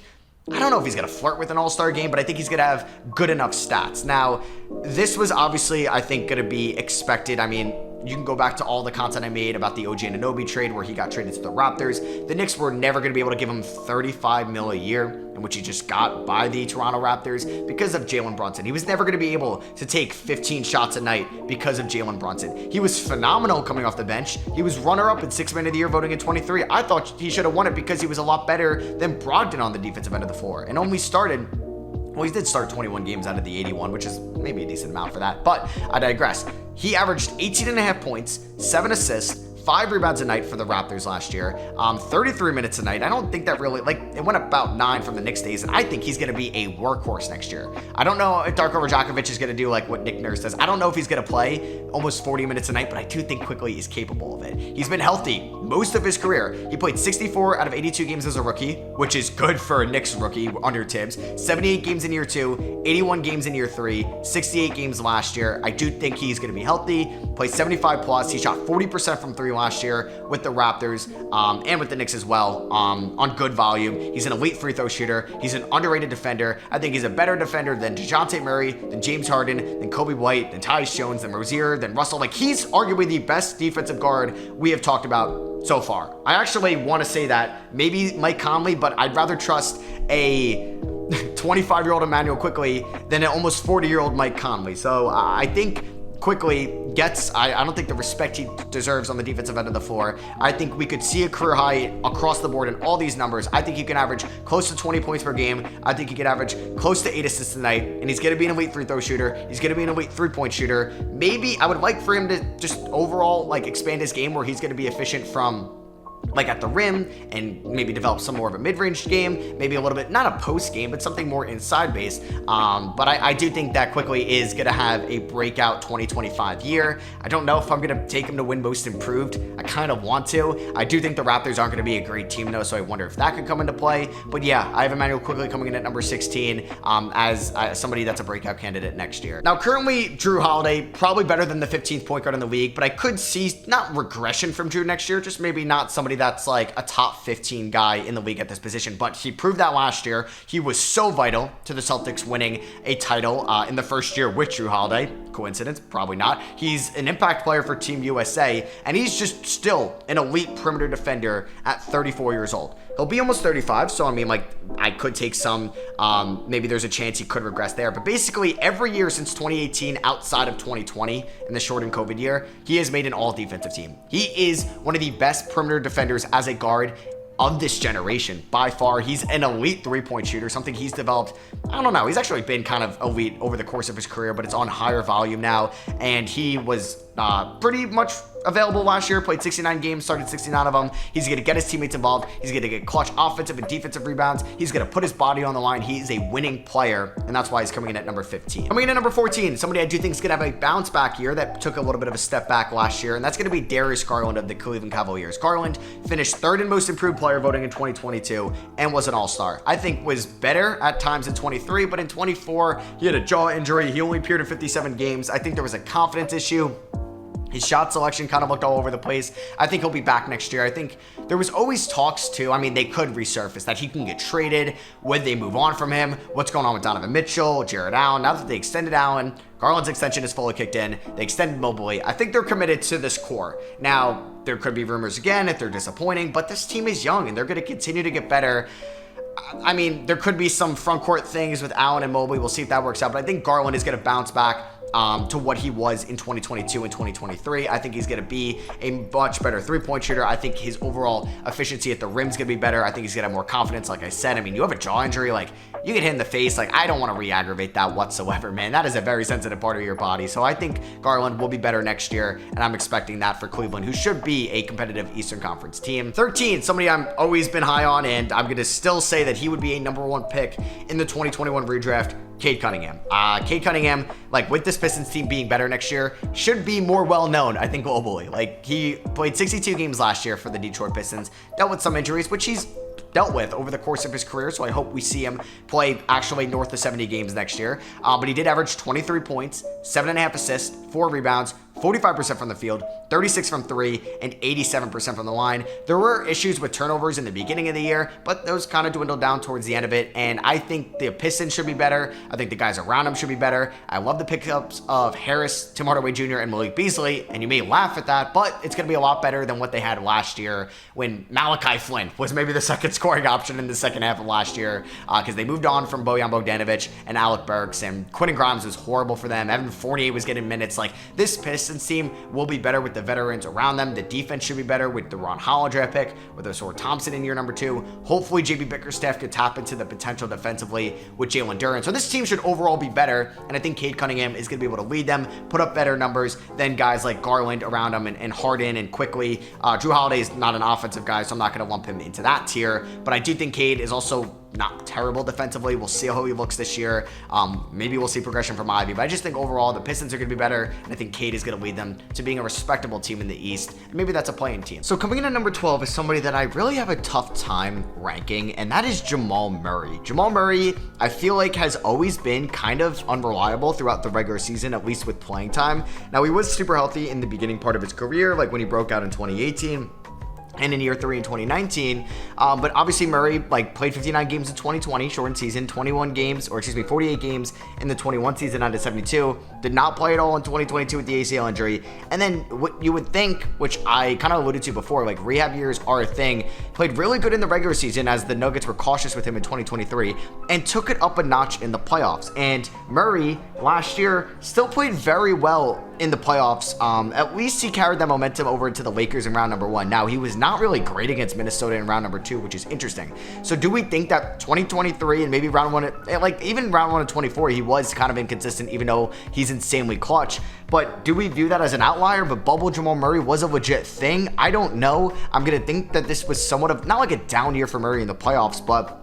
I don't know if he's going to flirt with an all-star game, but I think he's going to have good enough stats. Now, this was obviously, I think, going to be expected. I mean, you can go back to all the content I made about the OG Anunoby trade where he got traded to the Raptors. The Knicks were never going to be able to give him $35 million a year, in which he just got by the Toronto Raptors because of Jalen Brunson. He was never going to be able to take 15 shots a night because of Jalen Brunson. He was phenomenal coming off the bench. He was runner-up in 6th Man of the Year voting in 23. I thought he should have won it because he was a lot better than Brogden on the defensive end of the floor and only started, well, he did start 21 games out of the 81, which is maybe a decent amount for that, but I digress. He averaged 18.5 points, 7 assists, 5 rebounds a night for the Raptors last year, 33 minutes a night. I don't think that really, like, it went about 9 from the Knicks days, and I think he's going to be a workhorse next year. I don't know if Darko Rajakovic is going to do like what Nick Nurse does. I don't know if he's going to play almost 40 minutes a night, but I do think quickly he's capable of it. He's been healthy most of his career. He played 64 out of 82 games as a rookie, which is good for a Knicks rookie under Tibbs. 78 games in year 2, 81 games in year 3, 68 games last year. I do think he's going to be healthy. Played 75 plus. He shot 40% from 3 last year with the Raptors and with the Knicks as well on good volume. He's an elite free throw shooter. He's an underrated defender. I think he's a better defender than Dejounte Murray, than James Harden, than Kobe White, than Tyus Jones, than Rozier, than Russell. Like, he's arguably the best defensive guard we have talked about so far. I actually want to say that maybe Mike Conley, but I'd rather trust a 25-year-old Emmanuel Quickley than an almost 40-year-old Mike Conley. So I think Quickley gets, I don't think the respect he deserves on the defensive end of the floor. I think we could see a career high across the board in all these numbers. I think he can average close to 20 points per game. I think he could average close to 8 assists a night, and he's going to be an elite free throw shooter. He's going to be an elite 3-point shooter. Maybe I would like for him to just overall like expand his game where he's going to be efficient from like at the rim and maybe develop some more of a mid-range game, maybe a little bit, not a post game, but something more inside based. But I do think that Quickley is going to have a breakout 2025 year. I don't know if I'm going to take him to win most improved. I kind of want to. I do think the Raptors aren't going to be a great team though, so I wonder if that could come into play. But yeah, I have Emmanuel Quickley coming in at number 16 as somebody that's a breakout candidate next year. Now, currently, Jrue Holiday, probably better than the 15th point guard in the league, but I could see not regression from Jrue next year, just maybe not somebody that's like a top 15 guy in the league at this position, but he proved that last year. He was so vital to the Celtics winning a title in the first year with Jrue Holiday. Coincidence? Probably not. He's an impact player for Team USA, and he's just still an elite perimeter defender at 34 years old. He'll be almost 35, so I mean, like, I could take some, maybe there's a chance he could regress there, but basically every year since 2018 outside of 2020 in the shortened COVID year, he has made an all-defensive team. He is one of the best perimeter defenders as a guard of this generation by far. He's an elite 3-point shooter, something he's developed. I don't know, he's actually been kind of elite over the course of his career, but it's on higher volume now, and he was pretty much available last year, played 69 games, started 69 of them. He's going to get his teammates involved. He's going to get clutch offensive and defensive rebounds. He's going to put his body on the line. He is a winning player, and that's why he's coming in at number 15. Coming in at number 14, somebody I do think is going to have a bounce back year that took a little bit of a step back last year, and that's going to be Darius Garland of the Cleveland Cavaliers. Garland finished 3rd in most improved player voting in 2022 and was an all-star. I think was better at times in 23, but in 24, he had a jaw injury. He only appeared in 57 games. I think there was a confidence issue. His shot selection kind of looked all over the place. I think he'll be back next year. I think there was always talks too. I mean, they could resurface that he can get traded. Would they move on from him? What's going on with Donovan Mitchell, Jared Allen? Now that they extended Allen, Garland's extension is fully kicked in. They extended Mobley. I think they're committed to this core. Now, there could be rumors again if they're disappointing, but this team is young and they're going to continue to get better. I mean, there could be some front court things with Allen and Mobley. We'll see if that works out, but I think Garland is going to bounce back to what he was in 2022 and 2023. I think he's going to be a much better 3-point shooter. I think his overall efficiency at the rim is going to be better. I think he's going to have more confidence. Like I said, I mean, you have a jaw injury, like you get hit in the face. Like, I don't want to re-aggravate that whatsoever, man. That is a very sensitive part of your body. So I think Garland will be better next year, and I'm expecting that for Cleveland, who should be a competitive Eastern Conference team. 13, somebody I've always been high on, and I'm going to still say that he would be a number 1 pick in the 2021 redraft. Kade Cunningham. Kade Cunningham, like with this Pistons team being better next year, should be more well known, I think, globally. Like, he played 62 games last year for the Detroit Pistons, dealt with some injuries, which he's dealt with over the course of his career, so I hope we see him play actually north of 70 games next year. But he did average 23 points, 7.5 assists, 4 rebounds, 45% from the field, 36 from 3, and 87% from the line. There were issues with turnovers in the beginning of the year, but those kind of dwindled down towards the end of it, and I think the Pistons should be better. I think the guys around him should be better. I love the pickups of Harris, Tim Hardaway Jr., and Malik Beasley, and you may laugh at that, but it's going to be a lot better than what they had last year when Malachi Flynn was maybe the second scoring option in the second half of last year, because they moved on from Bojan Bogdanovic and Alec Burks, and Quentin Grimes was horrible for them. Evan Fournier was getting minutes. Like, this Pistons Pistons team will be better with the veterans around them. The defense should be better with the Ron Hall draft pick, with Osor Thompson in year number 2. Hopefully JB Bickerstaff could tap into the potential defensively with Jalen Duren. So this team should overall be better, and I think Kade Cunningham is going to be able to lead them, put up better numbers than guys like Garland around him and Harden and quickly. Drew Holiday is not an offensive guy, so I'm not going to lump him into that tier, but I do think Kade is also not terrible defensively. We'll see how he looks this year. Maybe we'll see progression from Ivy, but I just think overall the Pistons are going to be better, and I think Kade is going to lead them to being a respectable team in the East, and maybe that's a play-in team. So coming in at number 12 is somebody that I really have a tough time ranking, and that is Jamal Murray. Jamal Murray, I feel like, has always been kind of unreliable throughout the regular season, at least with playing time. Now, he was super healthy in the beginning part of his career, like when he broke out in 2018. And in year 3 in 2019, but obviously Murray played 59 games in 2020, shortened season, 48 games in the 21 season out of 72, did not play at all in 2022 with the ACL injury, and then what you would think, which I kind of alluded to before, rehab years are a thing, played really good in the regular season as the Nuggets were cautious with him in 2023, and took it up a notch in the playoffs, and Murray last year still played very well in the playoffs. At least he carried that momentum over to the Lakers in round number 1. Now, he was not really great against Minnesota in round number 2, which is interesting. So do we think that 2023 and maybe round 1, even round 1 of 24, he was kind of inconsistent, even though he's insanely clutch? But do we view that as an outlier? But bubble Jamal Murray was a legit thing? I don't know. I'm going to think that this was somewhat of, not like a down year for Murray in the playoffs, but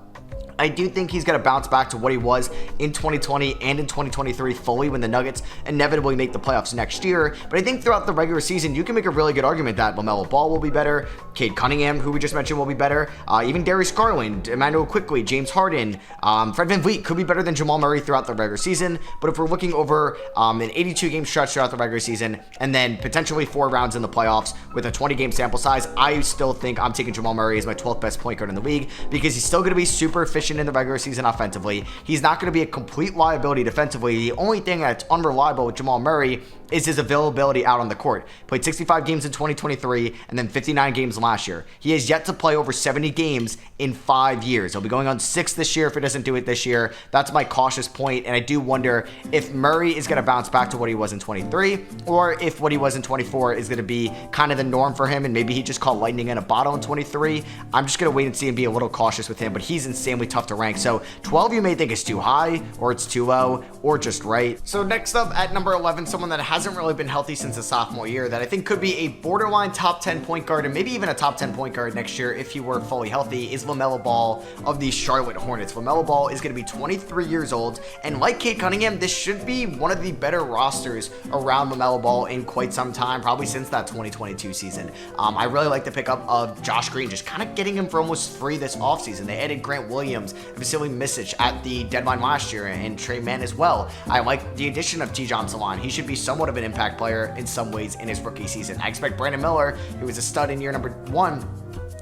I do think he's going to bounce back to what he was in 2020 and in 2023 fully when the Nuggets inevitably make the playoffs next year. But I think throughout the regular season, you can make a really good argument that LaMelo Ball will be better, Kade Cunningham, who we just mentioned, will be better, even Darius Garland, Emmanuel Quickley, James Harden, Fred VanVleet could be better than Jamal Murray throughout the regular season. But if we're looking over an 82-game stretch throughout the regular season and then potentially 4 rounds in the playoffs with a 20-game sample size, I still think I'm taking Jamal Murray as my 12th best point guard in the league because he's still going to be super efficient in the regular season offensively. He's not going to be a complete liability defensively. The only thing that's unreliable with Jamal Murray is his availability out on the court. Played 65 games in 2023 and then 59 games last year. He has yet to play over 70 games in 5 years. He'll be going on 6 this year if he doesn't do it this year. That's my cautious point, and I do wonder if Murray is going to bounce back to what he was in 23 or if what he was in 24 is going to be kind of the norm for him and maybe he just caught lightning in a bottle in 23. I'm just going to wait and see and be a little cautious with him, but he's insanely tough to rank. So 12 you may think is too high or it's too low or just right. So next up at number 11, someone that hasn't really been healthy since his sophomore year that I think could be a borderline top 10 point guard and maybe even a top 10 point guard next year if he were fully healthy is LaMelo Ball of the Charlotte Hornets. LaMelo Ball is going to be 23 years old, and like Kade Cunningham, this should be one of the better rosters around LaMelo Ball in quite some time, probably since that 2022 season. I really like the pickup of Josh Green, just kind of getting him for almost free this offseason. They added Grant Williams and Vasily Micic at the deadline last year, and Trey Mann as well. I like the addition of T.J. Salon. He should be somewhat of an impact player in some ways in his rookie season. I expect Brandon Miller, who was a stud in year number 1,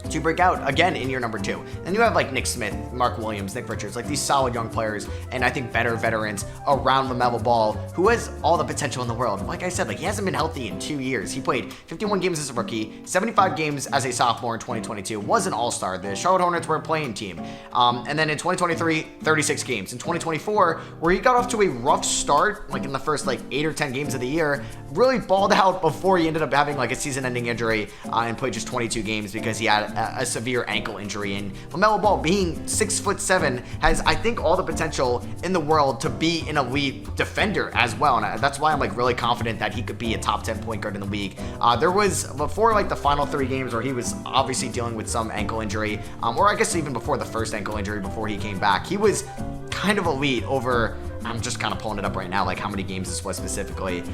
to break out again in year number 2. And you have Nick Smith, Mark Williams, Nick Richards, these solid young players, and I think better veterans around LaMelo Ball, who has all the potential in the world. Like I said, he hasn't been healthy in 2 years. He played 51 games as a rookie, 75 games as a sophomore in 2022, was an all-star. The Charlotte Hornets were a playing team. And then in 2023, 36 games. In 2024, where he got off to a rough start, in the first 8 or 10 games of the year, really balled out before he ended up having a season-ending injury and played just 22 games because he had a severe ankle injury. And LaMelo Ball, being 6'7", has, I think, all the potential in the world to be an elite defender as well. And that's why I'm really confident that he could be a top 10 point guard in the league. There was, before the final 3 games where he was obviously dealing with some ankle injury, or I guess even before the first ankle injury before he came back, he was kind of elite over, I'm just kind of pulling it up right now, how many games this was specifically.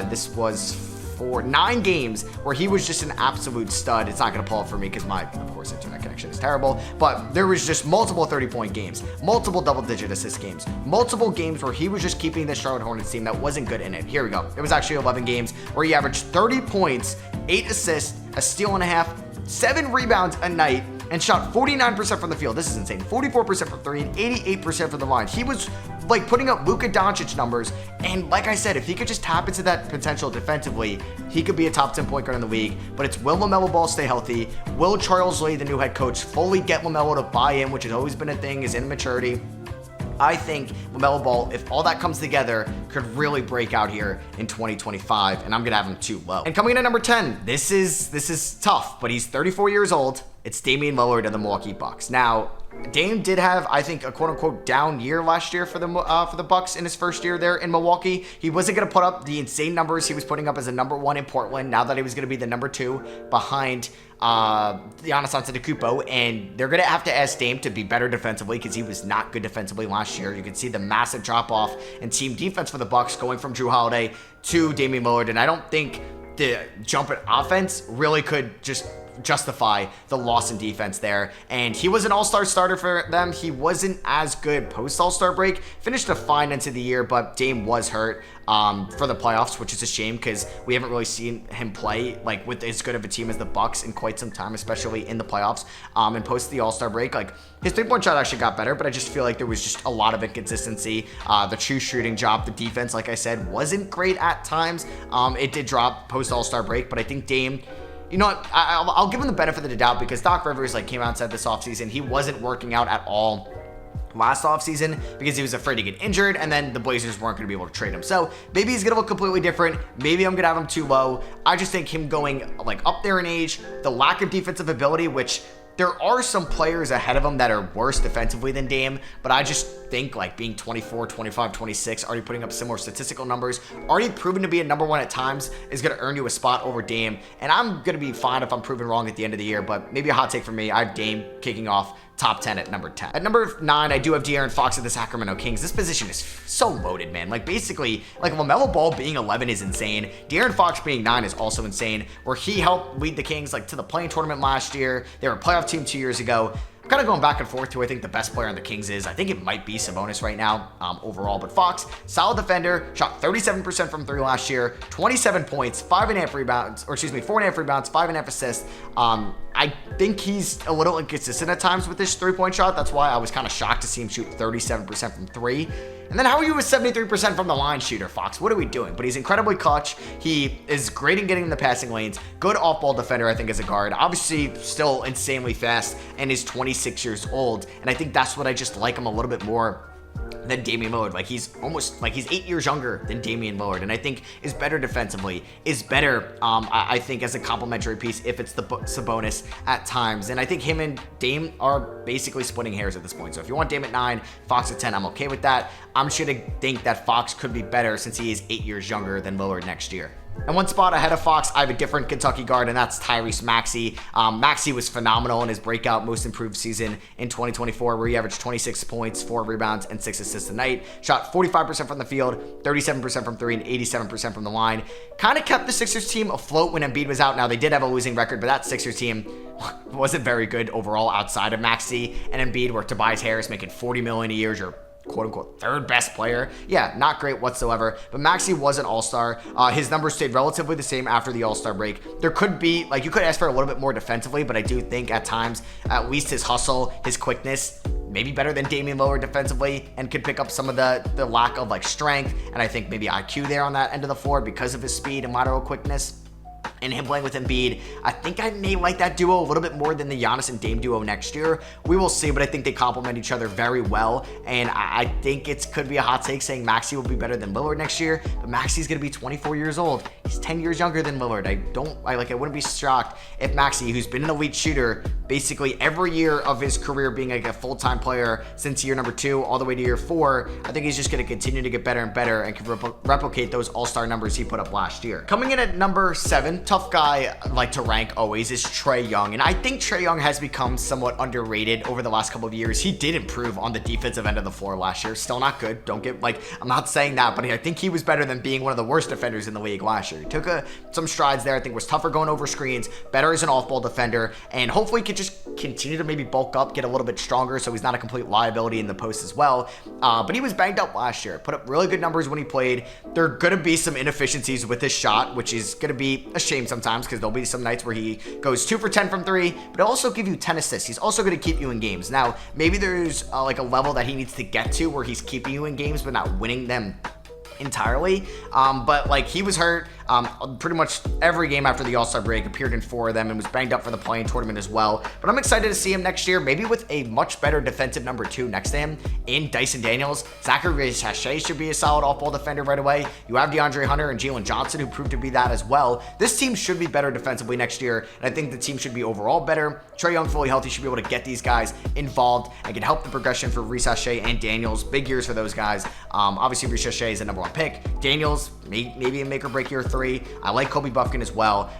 This was for 9 games where he was just an absolute stud. It's not going to pull up for me because my, of course, internet connection is terrible, but there was just multiple 30-point games, multiple double-digit assist games, multiple games where he was just keeping the Charlotte Hornets team that wasn't good in it. Here we go. It was actually 11 games where he averaged 30 points, 8 assists, a steal and a half, 7 rebounds a night, and shot 49% from the field. This is insane. 44% from 3 and 88% from the line. He was putting up Luka Doncic numbers, and like I said, if he could just tap into that potential defensively, he could be a top 10 point guard in the league. But it's, will LaMelo Ball stay healthy? Will Charles Lee, the new head coach, fully get LaMelo to buy in, which has always been a thing, his immaturity? I think LaMelo Ball, if all that comes together, could really break out here in 2025, and I'm gonna have him too low. And coming in at number 10, this is tough, but he's 34 years old. It's Damian Lillard of the Milwaukee Bucks. Now, Dame did have, I think, a quote-unquote down year last year for the Bucks in his first year there in Milwaukee. He wasn't going to put up the insane numbers he was putting up as a number 1 in Portland, now that he was going to be the number 2 behind Giannis Antetokounmpo, and they're going to have to ask Dame to be better defensively because he was not good defensively last year. You can see the massive drop-off in team defense for the Bucks going from Jrue Holiday to Damian Lillard, and I don't think the jump in offense really could just justify the loss in defense there. And he was an all-star starter for them. He wasn't as good post all-star break. Finished a fine end of the year, but Dame was hurt for the playoffs, which is a shame because we haven't really seen him play like with as good of a team as the Bucks in quite some time, especially in the playoffs. And post the all-star break, like his three-point shot actually got better, but I just feel like there was just a lot of inconsistency. The true shooting job, the defense, like I said, wasn't great at times. It did drop post all-star break, but I think Dame, you know what, I'll give him the benefit of the doubt because Doc Rivers came out and said this offseason he wasn't working out at all last offseason because he was afraid to get injured, and then the Blazers weren't going to be able to trade him. So maybe he's going to look completely different. Maybe I'm going to have him too low. I just think him going up there in age, the lack of defensive ability, which there are some players ahead of him that are worse defensively than Dame, but I just think being 24, 25, 26, already putting up similar statistical numbers, already proven to be a number 1 at times, is going to earn you a spot over Dame. And I'm going to be fine if I'm proven wrong at the end of the year, but maybe a hot take for me. I have Dame kicking off top 10 at number 10. At number 9, I do have Darren Fox of the Sacramento Kings. This position is so loaded, man. Basically, LaMelo Ball being 11 is insane. Darren Fox being 9 is also insane, where he helped lead the Kings to the play-in tournament last year. They were a playoff team 2 years ago. I'm kind of going back and forth who I think the best player on the Kings is. I think it might be Sabonis right now overall, but Fox, solid defender, shot 37% from 3 last year, 27 points, 4.5 rebounds, 5.5 assists. I think he's a little inconsistent at times with this 3-point shot. That's why I was kind of shocked to see him shoot 37% from 3. And then how are you a 73% from the line shooter, Fox? What are we doing? But he's incredibly clutch. He is great in getting in the passing lanes. Good off-ball defender, I think, as a guard. Obviously, still insanely fast and is 26 years old. And I think that's what I just like him a little bit more than Damian Lillard. He's 8 years younger than Damian Lillard, and I think is better defensively, is better, I think, as a complementary piece if it's the Sabonis at times. And I think him and Dame are basically splitting hairs at this point. So if you want Dame at 9, Fox at 10, I'm okay with that. I'm just gonna think that Fox could be better since he is 8 years younger than Lillard next year. And one spot ahead of Fox, I have a different Kentucky guard, and that's Tyrese Maxiell. Maxey was phenomenal in his breakout most improved season in 2024, where he averaged 26 points, 4 rebounds, and 6 assists a night. Shot 45% from the field, 37% from 3, and 87% from the line. Kind of kept the Sixers team afloat when Embiid was out. Now, they did have a losing record, but that Sixers team wasn't very good overall outside of Maxey and Embiid, where Tobias Harris making $40 million a year, your quote-unquote third best player. Yeah, not great whatsoever, but Maxey was an all-star. His numbers stayed relatively the same after the all-star break. There could be, you could ask for a little bit more defensively, but I do think at times, at least his hustle, his quickness, maybe better than Damian Lillard defensively, and could pick up some of the lack of strength, and I think maybe IQ there on that end of the floor because of his speed and lateral quickness. And him playing with Embiid, I think I may like that duo a little bit more than the Giannis and Dame duo next year. We will see, but I think they complement each other very well. And I think it could be a hot take saying Maxey will be better than Lillard next year. But Maxey's going to be 24 years old. He's 10 years younger than Lillard. I wouldn't be shocked if Maxey, who's been an elite shooter basically every year of his career being a full-time player since year number 2 all the way to year 4, I think he's just going to continue to get better and better and can replicate those all-star numbers he put up last year. Coming in at number 7, tough guy to rank always, is Trey Young. And I think Trey Young has become somewhat underrated over the last couple of years. He did improve on the defensive end of the floor last year. Still not good. Don't get, I'm not saying that, but I think he was better than being one of the worst defenders in the league last year. He took some strides there. I think was tougher going over screens, better as an off-ball defender, and hopefully could just continue to maybe bulk up, get a little bit stronger so he's not a complete liability in the post as well. But he was banged up last year. Put up really good numbers when he played. There are going to be some inefficiencies with his shot, which is going to be a shame sometimes because there'll be some nights where he goes 2 for 10 from 3, but he'll also give you 10 assists. He's also going to keep you in games. Now, maybe there's a level that he needs to get to where he's keeping you in games but not winning them entirely. But like he was hurt pretty much every game after the All-Star break, appeared in 4 of them, and was banged up for the play-in tournament as well. But I'm excited to see him next year, maybe with a much better defensive number 2 next to him in Dyson Daniels. Zachary Sachet should be a solid off-ball defender right away. You have DeAndre Hunter and Jalen Johnson, who proved to be that as well. This team should be better defensively next year, and I think the team should be overall better. Trey Young fully healthy should be able to get these guys involved and can help the progression for Reece Sachet and Daniels. Big years for those guys. Obviously, Reece Sachet is a number 1 pick. Daniels, maybe a make or break year 3. I like Kobe Buffkin as well.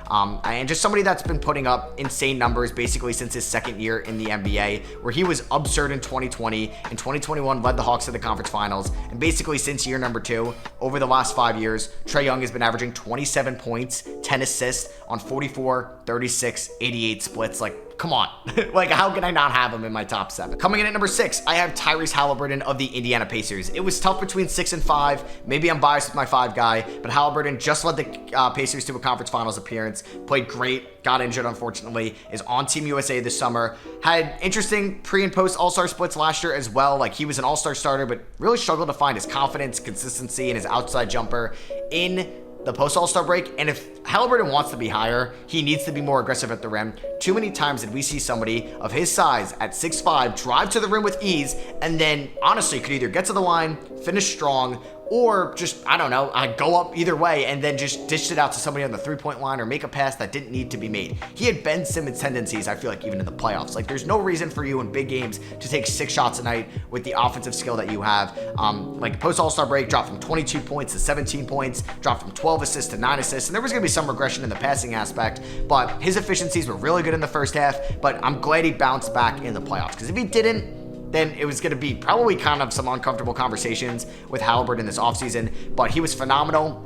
And just somebody that's been putting up insane numbers basically since his second year in the NBA, where he was absurd in 2020. In 2021, led the Hawks to the conference finals. And basically since year number 2, over the last 5 years, Trey Young has been averaging 27 points, 10 assists on 44, 36, 88 splits. Like, come on. Like, how can I not have him in my top 7? Coming in at number 6, I have Tyrese Haliburton of the Indiana Pacers. It was tough between 6 and 5. Maybe I'm biased with my 5 guy, but Haliburton just led the Pacers to a conference finals appearance. Played great. Got injured, unfortunately. Is on Team USA this summer. Had interesting pre- and post-All-Star splits last year as well. Like, he was an All-Star starter, but really struggled to find his confidence, consistency, and his outside jumper in the post-All-Star break. And if Haliburton wants to be higher, he needs to be more aggressive at the rim. Too many times did we see somebody of his size at 6'5" drive to the rim with ease, and then honestly could either get to the line, finish strong, or just, I don't know, go up either way and then just dish it out to somebody on the 3-point line or make a pass that didn't need to be made. He had Ben Simmons tendencies, I feel like, even in the playoffs. Like, there's no reason for you in big games to take 6 shots a night with the offensive skill that you have. Like, post-All-Star break, dropped from 22 points to 17 points, dropped from 12 assists to 9 assists, and there was going to be some regression in the passing aspect, but his efficiencies were really good in the first half, but I'm glad he bounced back in the playoffs, because if he didn't, then it was going to be probably kind of some uncomfortable conversations with Haliburton this offseason. But he was phenomenal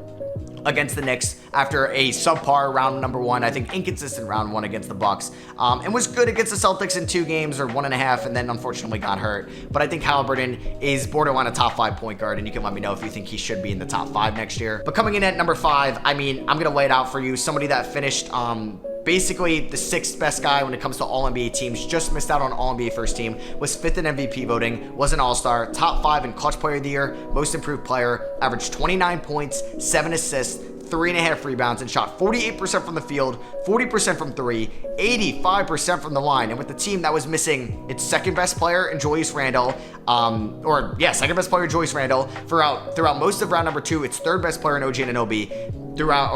against the Knicks after a subpar round number 1, I think inconsistent round 1 against the Bucks, and was good against the Celtics in 2 games or 1.5, and then unfortunately got hurt. But I think Haliburton is borderline a top 5 point guard, and you can let me know if you think he should be in the top 5 next year. But coming in at number 5, I mean, I'm going to lay it out for you. Somebody that finished basically the 6th best guy when it comes to All-NBA teams, just missed out on All-NBA first team, was 5th in MVP voting, was an All-Star, top 5 in clutch player of the year, most improved player, averaged 29 points, 7 assists, 3.5 rebounds, and shot 48% from the field, 40% from 3, 85% from the line. And with the team that was missing its second best player in Julius Randle, second best player Julius Randle throughout most of round number 2, its third best player in OG Anunoby,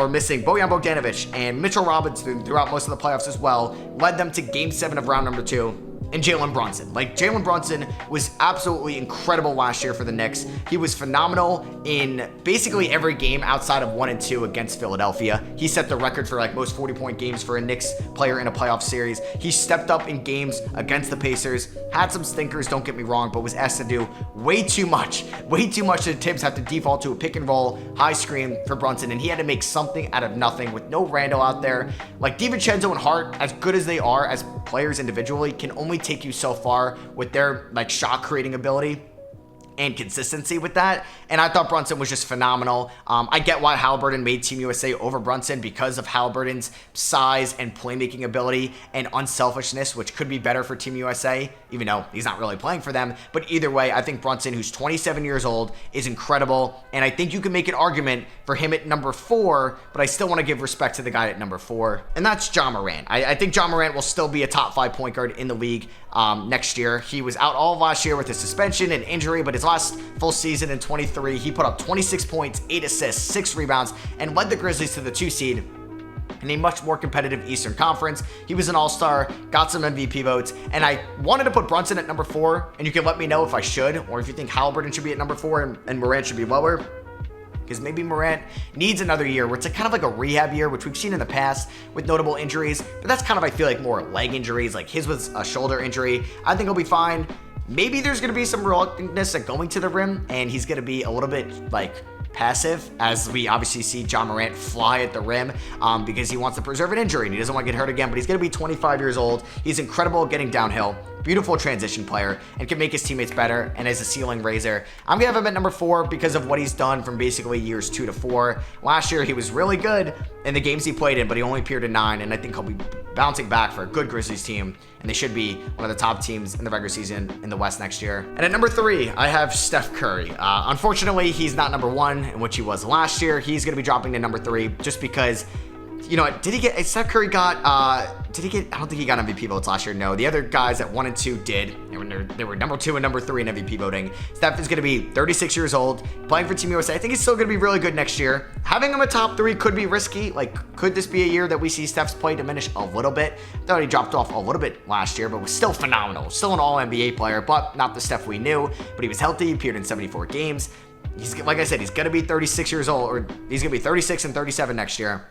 missing Bojan Bogdanovic and Mitchell Robinson throughout most of the playoffs as well, led them to Game 7 of round number 2. And Jalen Brunson. Like, Jalen Brunson was absolutely incredible last year for the Knicks. He was phenomenal in basically every game outside of 1 and 2 against Philadelphia. He set the record for like most 40-point games for a Knicks player in a playoff series. He stepped up in games against the Pacers, had some stinkers, don't get me wrong, but was asked to do way too much. Way too much that Tibbs had to default to a pick and roll, high screen for Brunson, and he had to make something out of nothing with no Randall out there. Like, DiVincenzo and Hart, as good as they are as players individually, can only take you so far with their like shot creating ability and consistency with that. And I thought Brunson was just phenomenal. I get why Haliburton made Team USA over Brunson because of Haliburton's size and playmaking ability and unselfishness, which could be better for Team USA, even though he's not really playing for them. But either way, I think Brunson, who's 27 years old, is incredible. And I think you can make an argument for him at number 4, but I still want to give respect to the guy at number 4. And that's John Morant. I think John Morant will still be a top 5 point guard in the league next year. He was out all of last year with a suspension and injury, but his last full season in 23, he put up 26 points, 8 assists, 6 rebounds, and led the Grizzlies to the 2 seed in a much more competitive Eastern Conference. He was an All-Star, got some MVP votes, and I wanted to put Brunson at number 4, and you can let me know if I should, or if you think Haliburton should be at number 4 and Morant should be lower. Because maybe Morant needs another year where it's kind of like a rehab year, which we've seen in the past with notable injuries, but that's kind of, I feel like, more leg injuries. Like, his was a shoulder injury. I think he'll be fine. Maybe there's going to be some reluctantness at going to the rim, and he's going to be a little bit, like, passive, as we obviously see John Morant fly at the rim because he wants to preserve an injury and he doesn't want to get hurt again. But he's going to be 25 years old. He's incredible at getting downhill, beautiful transition player, and can make his teammates better, and is a ceiling raiser. I'm going to have him at number 4 because of what he's done from basically years 2 to 4. Last year, he was really good in the games he played in, but he only appeared in 9, and I think he'll be bouncing back for a good Grizzlies team, and they should be one of the top teams in the regular season in the West next year. And at number 3, I have Steph Curry. Unfortunately, he's not number 1, in which he was last year. He's going to be dropping to number 3 just because, you know, Steph Curry got, I don't think he got MVP votes last year. No, the other guys at 1 and 2 did. They were number 2 and number 3 in MVP voting. Steph is going to be 36 years old, playing for Team USA. I think he's still going to be really good next year. Having him a top 3 could be risky. Like, could this be a year that we see Steph's play diminish a little bit? Thought he dropped off a little bit last year, but was still phenomenal. Still an all-NBA player, but not the Steph we knew. But he was healthy, appeared in 74 games. He's, like I said, he's going to be 36 years old, or he's going to be 36 and 37 next year.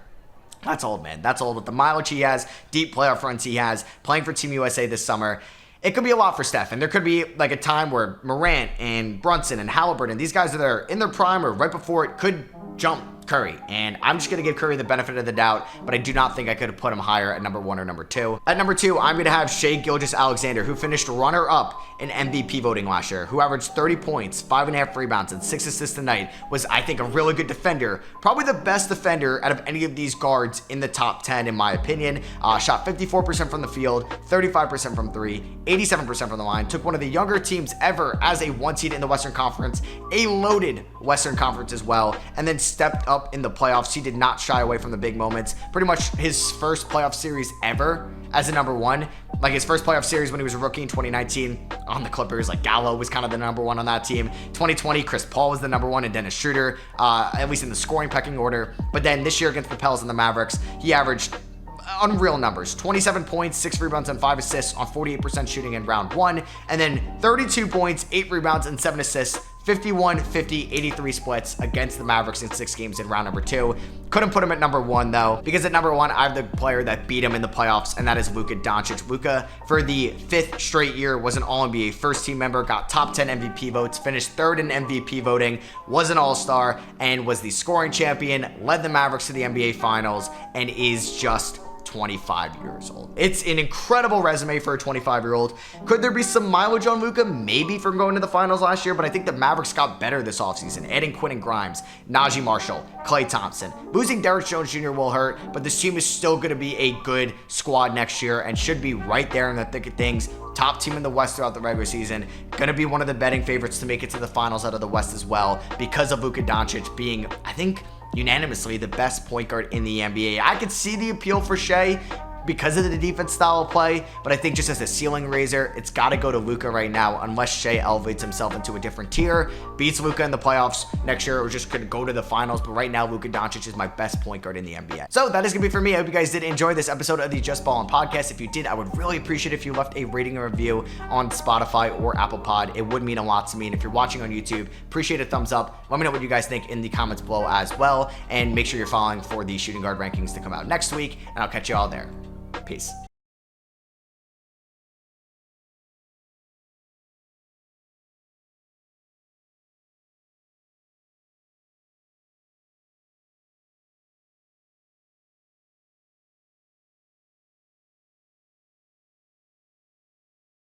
That's old, man. That's old. With the mileage he has, deep playoff runs he has, playing for Team USA this summer, it could be a lot for Steph. And there could be like a time where Morant and Brunson and Haliburton, these guys that are in their prime or right before it, could jump Curry. And I'm just going to give Curry the benefit of the doubt, but I do not think I could have put him higher at number 1 or number 2. At number 2, I'm going to have Shai Gilgeous-Alexander, who finished runner-up in MVP voting last year, who averaged 30 points, 5.5 rebounds, and 6 assists a night, was, I think, a really good defender. Probably the best defender out of any of these guards in the top 10, in my opinion. Shot 54% from the field, 35% from 3, 87% from the line. Took one of the younger teams ever as a 1 seed in the Western Conference, a loaded Western Conference as well, and then stepped up in the playoffs. He did not shy away from the big moments. Pretty much his first playoff series ever as a number 1. Like his first playoff series when he was a rookie in 2019 on the Clippers, like Gallo was kind of the number 1 on that team. 2020, Chris Paul was the number 1 and Dennis Schroder, at least in the scoring pecking order. But then this year against the Pels and the Mavericks, he averaged unreal numbers: 27 points, 6 rebounds, and 5 assists on 48% shooting in round 1, and then 32 points, 8 rebounds, and 7 assists, 51, 50, 83 splits against the Mavericks in 6 games in round number 2. Couldn't put him at number 1 though, because at number 1, I have the player that beat him in the playoffs, and that is Luka Doncic. Luka, for the 5th straight year, was an All-NBA first team member, got top 10 MVP votes, finished 3rd in MVP voting, was an All-Star, and was the scoring champion, led the Mavericks to the NBA Finals, and is just 25 years old. It's an incredible resume for a 25-year-old. Could there be some mileage on Luka? Maybe from going to the finals last year, but I think the Mavericks got better this offseason, adding Quentin Grimes, Najee Marshall, Klay Thompson. Losing Darius Jones Jr. will hurt, but this team is still going to be a good squad next year and should be right there in the thick of things. Top team in the West throughout the regular season. Going to be one of the betting favorites to make it to the finals out of the West as well, because of Luka Doncic being, I think, unanimously the best point guard in the NBA. I could see the appeal for Shai because of the defense style of play, but I think just as a ceiling raiser, it's got to go to Luka right now, unless Shai elevates himself into a different tier, beats Luka in the playoffs next year, or just could go to the finals. But right now, Luka Doncic is my best point guard in the NBA. So that is gonna be for me. I hope you guys did enjoy this episode of the Just Ballin podcast. If you did, I would really appreciate if you left a rating and review on Spotify or Apple Pod. It would mean a lot to me. And if you're watching on YouTube, appreciate a thumbs up. Let me know what you guys think in the comments below as well, and make sure you're following for the shooting guard rankings to come out next week, and I'll catch you all there. Peace.